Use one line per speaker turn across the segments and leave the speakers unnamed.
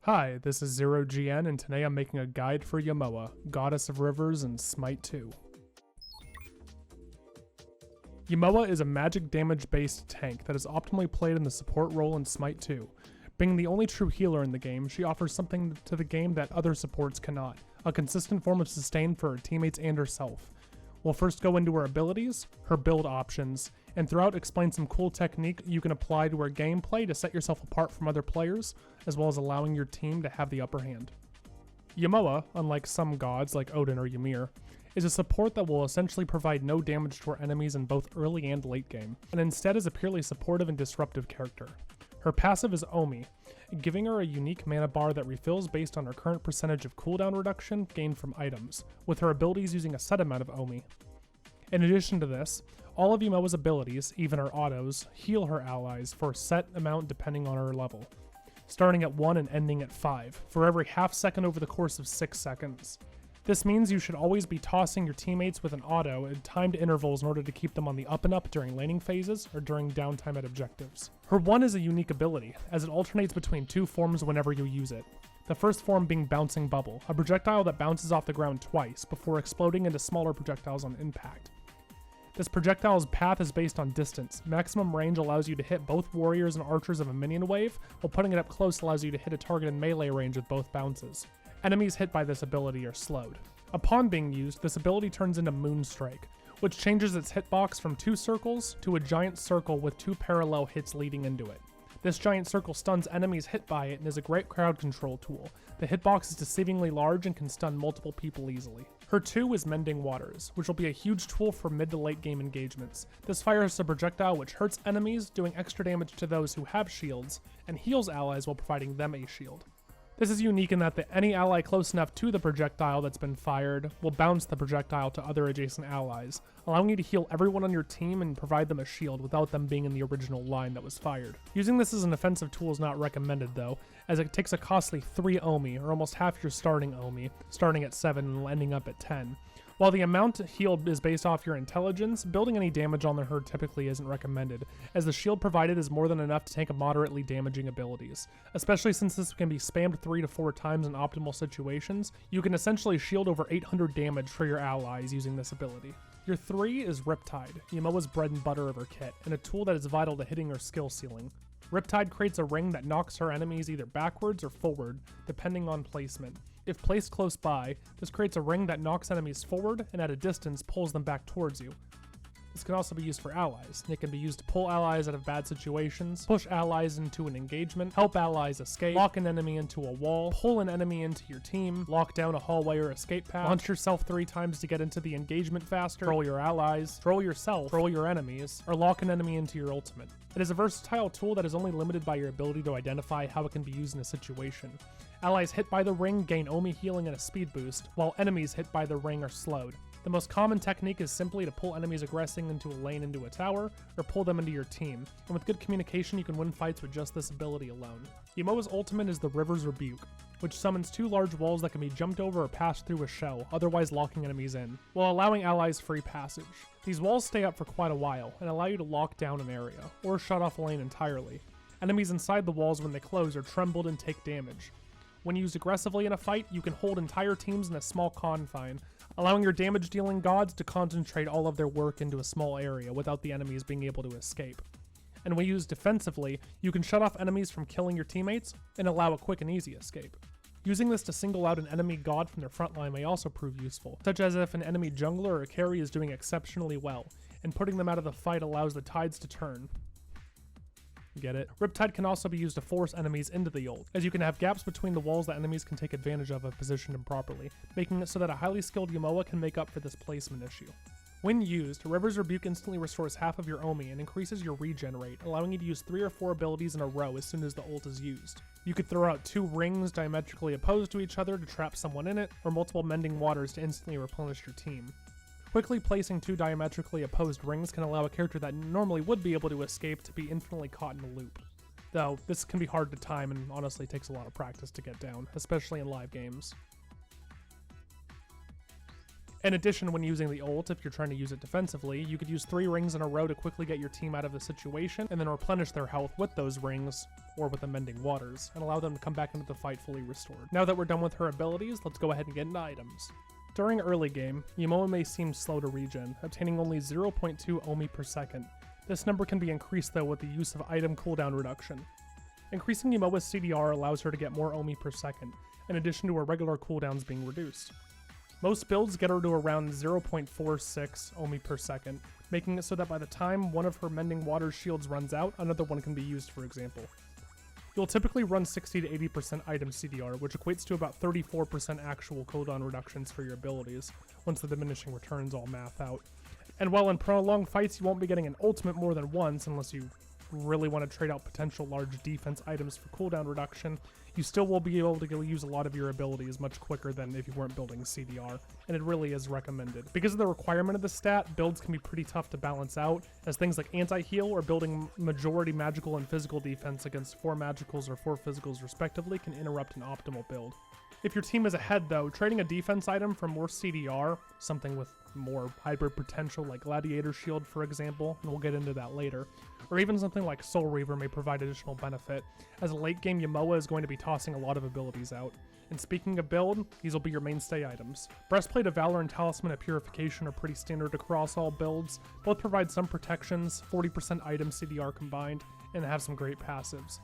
Hi, this is ZeroGN, and today I'm making a guide for Yemojah, Goddess of Rivers in Smite 2. Yemojah is a magic damage-based tank that is optimally played in the support role in Smite 2. Being the only true healer in the game, she offers something to the game that other supports cannot, a consistent form of sustain for her teammates and herself. We'll first go into her abilities, her build options, and throughout explain some cool technique you can apply to her gameplay to set yourself apart from other players, as well as allowing your team to have the upper hand. Yemojah, unlike some gods like Odin or Ymir, is a support that will essentially provide no damage to her enemies in both early and late game, and instead is a purely supportive and disruptive character. Her passive is Omi, giving her a unique mana bar that refills based on her current percentage of cooldown reduction gained from items, with her abilities using a set amount of Omi. In addition to this, all of Yemojah's abilities, even her autos, heal her allies for a set amount depending on her level, starting at 1 and ending at 5, for every half second over the course of 6 seconds. This means you should always be tossing your teammates with an auto at timed intervals in order to keep them on the up and up during laning phases or during downtime at objectives. Her 1 is a unique ability, as it alternates between two forms whenever you use it. The first form being Bouncing Bubble, a projectile that bounces off the ground twice before exploding into smaller projectiles on impact. This projectile's path is based on distance. Maximum range allows you to hit both warriors and archers of a minion wave, while putting it up close allows you to hit a target in melee range with both bounces. Enemies hit by this ability are slowed. Upon being used, this ability turns into Moonstrike, which changes its hitbox from 2 circles to a giant circle with 2 parallel hits leading into it. This giant circle stuns enemies hit by it and is a great crowd control tool. The hitbox is deceivingly large and can stun multiple people easily. Her 2 is Mending Waters, which will be a huge tool for mid to late game engagements. This fires a projectile which hurts enemies, doing extra damage to those who have shields, and heals allies while providing them a shield. This is unique in that any ally close enough to the projectile that's been fired will bounce the projectile to other adjacent allies, allowing you to heal everyone on your team and provide them a shield without them being in the original line that was fired. Using this as an offensive tool is not recommended though, as it takes a costly 3 Omi, or almost half your starting Omi, starting at 7 and ending up at 10. While the amount healed is based off your intelligence, building any damage on her typically isn't recommended, as the shield provided is more than enough to tank moderately damaging abilities. Especially since this can be spammed 3 to 4 times in optimal situations, you can essentially shield over 800 damage for your allies using this ability. Your 3 is Riptide, Yemojah's bread and butter of her kit, and a tool that is vital to hitting her skill ceiling. Riptide creates a ring that knocks her enemies either backwards or forward, depending on placement. If placed close by, this creates a ring that knocks enemies forward and at a distance pulls them back towards you. This can also be used for allies. It can be used to pull allies out of bad situations, push allies into an engagement, help allies escape, lock an enemy into a wall, pull an enemy into your team, lock down a hallway or escape path, launch yourself 3 times to get into the engagement faster, troll your allies, troll yourself, troll your enemies, or lock an enemy into your ultimate. It is a versatile tool that is only limited by your ability to identify how it can be used in a situation. Allies hit by the ring gain Omi healing and a speed boost, while enemies hit by the ring are slowed. The most common technique is simply to pull enemies aggressing into a lane into a tower, or pull them into your team, and with good communication you can win fights with just this ability alone. Yemojah's ultimate is the River's Rebuke, which summons 2 large walls that can be jumped over or passed through a shell, otherwise locking enemies in, while allowing allies free passage. These walls stay up for quite a while, and allow you to lock down an area, or shut off a lane entirely. Enemies inside the walls when they close are trembled and take damage. When used aggressively in a fight, you can hold entire teams in a small confine, allowing your damage-dealing gods to concentrate all of their work into a small area without the enemies being able to escape. And when used defensively, you can shut off enemies from killing your teammates and allow a quick and easy escape. Using this to single out an enemy god from their frontline may also prove useful, such as if an enemy jungler or carry is doing exceptionally well, and putting them out of the fight allows the tides to turn. Get it? Riptide can also be used to force enemies into the ult, as you can have gaps between the walls that enemies can take advantage of if positioned improperly, making it so that a highly skilled Yemojah can make up for this placement issue. When used, River's Rebuke instantly restores half of your Omi and increases your regen rate, allowing you to use 3 or 4 abilities in a row as soon as the ult is used. You could throw out 2 rings diametrically opposed to each other to trap someone in it, or multiple Mending Waters to instantly replenish your team. Quickly placing 2 diametrically opposed rings can allow a character that normally would be able to escape to be infinitely caught in a loop. Though, this can be hard to time and honestly takes a lot of practice to get down, especially in live games. In addition, when using the ult, if you're trying to use it defensively, you could use 3 rings in a row to quickly get your team out of the situation, and then replenish their health with those rings, or with the Mending Waters, and allow them to come back into the fight fully restored. Now that we're done with her abilities, let's go ahead and get into items. During early game, Yemojah may seem slow to regen, obtaining only 0.2 Omi per second. This number can be increased though with the use of item cooldown reduction. Increasing Yemojah's CDR allows her to get more Omi per second, in addition to her regular cooldowns being reduced. Most builds get her to around 0.46 Omi per second, making it so that by the time one of her Mending Waters shields runs out, another one can be used, for example. You'll typically run 60 to 80% item CDR, which equates to about 34% actual cooldown reductions for your abilities, once the diminishing returns all math out. And while in prolonged fights you won't be getting an ultimate more than once unless you really want to trade out potential large defense items for cooldown reduction, you still will be able to use a lot of your abilities much quicker than if you weren't building CDR, and it really is recommended. Because of the requirement of the stat, builds can be pretty tough to balance out, as things like anti-heal or building majority magical and physical defense against 4 magicals or 4 physicals respectively can interrupt an optimal build. If your team is ahead though, trading a defense item for more CDR, something with more hybrid potential like Gladiator Shield for example, and we'll get into that later, or even something like Soul Reaver may provide additional benefit, as a late game Yemojah is going to be tossing a lot of abilities out. And speaking of build, these will be your mainstay items. Breastplate of Valor and Talisman of Purification are pretty standard across all builds, both provide some protections, 40% item CDR combined, and have some great passives.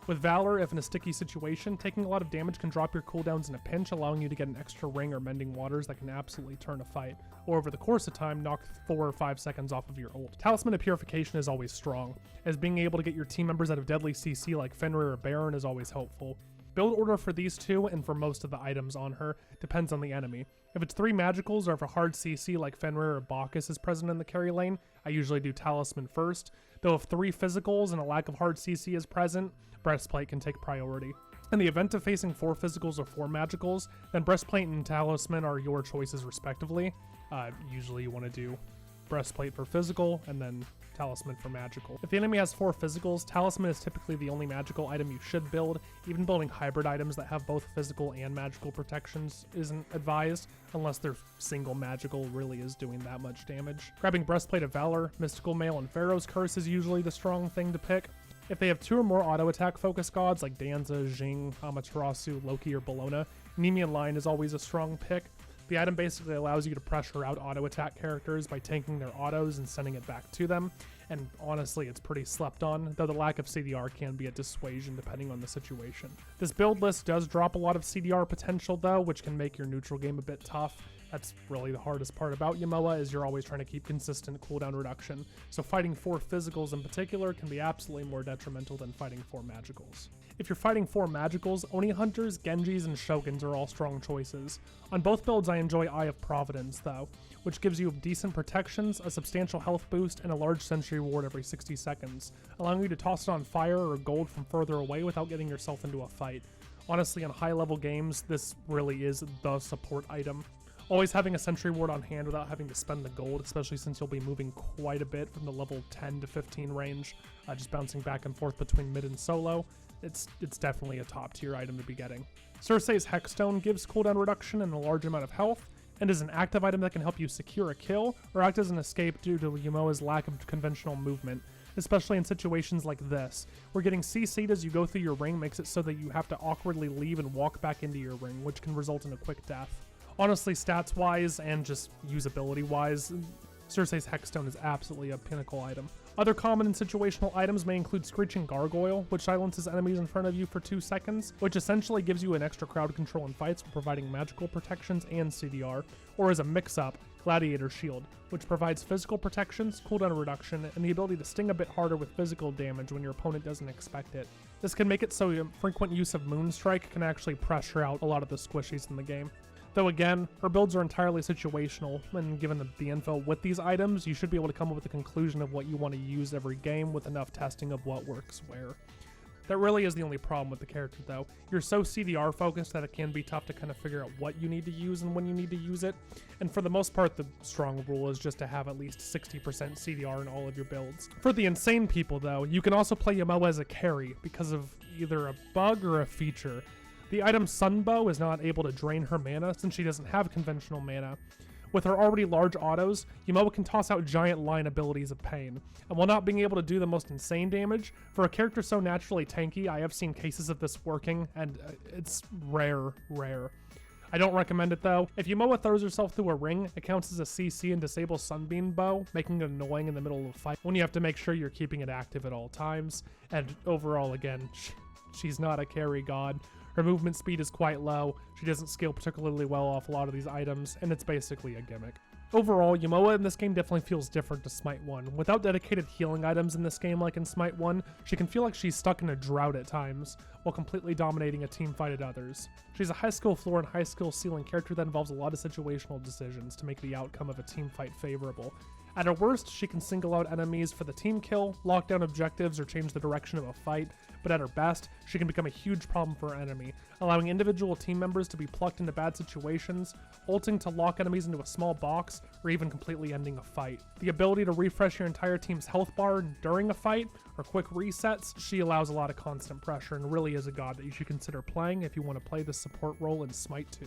With Valor, if in a sticky situation, taking a lot of damage can drop your cooldowns in a pinch, allowing you to get an extra ring or Mending Waters that can absolutely turn a fight, or over the course of time, knock 4 or 5 seconds off of your ult. Talisman of Purification is always strong, as being able to get your team members out of deadly CC like Fenrir or Baron is always helpful. Build order for these two, and for most of the items on her, depends on the enemy. If it's 3 magicals or if a hard CC like Fenrir or Bacchus is present in the carry lane, I usually do Talisman first, though if 3 physicals and a lack of hard CC is present, Breastplate can take priority. In the event of facing 4 physicals or 4 magicals, then Breastplate and Talisman are your choices respectively. Usually you want to do Breastplate for physical, and then Talisman for magical. If the enemy has 4 physicals, Talisman is typically the only magical item you should build. Even building hybrid items that have both physical and magical protections isn't advised, unless their single magical really is doing that much damage. Grabbing Breastplate of Valor, Mystical Mail, and Pharaoh's Curse is usually the strong thing to pick. If they have 2 or more auto-attack focus gods like Danza, Jing, Amaterasu, Loki, or Bellona, Nemean Lion is always a strong pick. The item basically allows you to pressure out auto-attack characters by tanking their autos and sending it back to them, and honestly it's pretty slept on, though the lack of CDR can be a dissuasion depending on the situation. This build list does drop a lot of CDR potential though, which can make your neutral game a bit tough. That's really the hardest part about Yemojah, is you're always trying to keep consistent cooldown reduction, so fighting 4 physicals in particular can be absolutely more detrimental than fighting 4 magicals. If you're fighting 4 magicals, Oni Hunters, Genjis, and Shoguns are all strong choices. On both builds I enjoy Eye of Providence though, which gives you decent protections, a substantial health boost, and a large sentry ward every 60 seconds, allowing you to toss it on fire or gold from further away without getting yourself into a fight. Honestly, on high level games, this really is the support item. Always having a sentry ward on hand without having to spend the gold, especially since you'll be moving quite a bit from the level 10 to 15 range, just bouncing back and forth between mid and solo, it's definitely a top tier item to be getting. Circe's Hexstone gives cooldown reduction and a large amount of health, and is an active item that can help you secure a kill or act as an escape due to Yemojah's lack of conventional movement, especially in situations like this, where getting CC'd as you go through your ring makes it so that you have to awkwardly leave and walk back into your ring, which can result in a quick death. Honestly, stats-wise and just usability-wise, Circe's Hexstone is absolutely a pinnacle item. Other common and situational items may include Screeching Gargoyle, which silences enemies in front of you for 2 seconds, which essentially gives you an extra crowd control in fights for providing magical protections and CDR, or as a mix-up, Gladiator Shield, which provides physical protections, cooldown reduction, and the ability to sting a bit harder with physical damage when your opponent doesn't expect it. This can make it so frequent use of Moonstrike can actually pressure out a lot of the squishies in the game. Though again, her builds are entirely situational, and given the info with these items, you should be able to come up with a conclusion of what you want to use every game with enough testing of what works where. That really is the only problem with the character though. You're so CDR focused that it can be tough to kind of figure out what you need to use and when you need to use it, and for the most part the strong rule is just to have at least 60% CDR in all of your builds. For the insane people though, you can also play Yemojah as a carry because of either a bug or a feature. The item Sunbow is not able to drain her mana since she doesn't have conventional mana, With her already large autos, Yemojah can toss out giant line abilities of pain, and while not being able to do the most insane damage, for a character so naturally tanky, I have seen cases of this working, and it's rare. I don't recommend it though. If Yemojah throws herself through a ring, it counts as a CC and disables Sunbeam Bow, making it annoying in the middle of a fight when you have to make sure you're keeping it active at all times, and overall again, she's not a carry god. Her movement speed is quite low, she doesn't scale particularly well off a lot of these items, and it's basically a gimmick. Overall, Yemojah in this game definitely feels different to Smite 1. Without dedicated healing items in this game like in Smite 1, she can feel like she's stuck in a drought at times, while completely dominating a team fight at others. She's a high skill floor and high skill ceiling character that involves a lot of situational decisions to make the outcome of a team fight favorable. At her worst, she can single out enemies for the team kill, lock down objectives, or change the direction of a fight, but at her best, she can become a huge problem for her enemy, allowing individual team members to be plucked into bad situations, ulting to lock enemies into a small box, or even completely ending a fight. The ability to refresh your entire team's health bar during a fight, or quick resets, she allows a lot of constant pressure and really is a god that you should consider playing if you want to play the support role in Smite 2.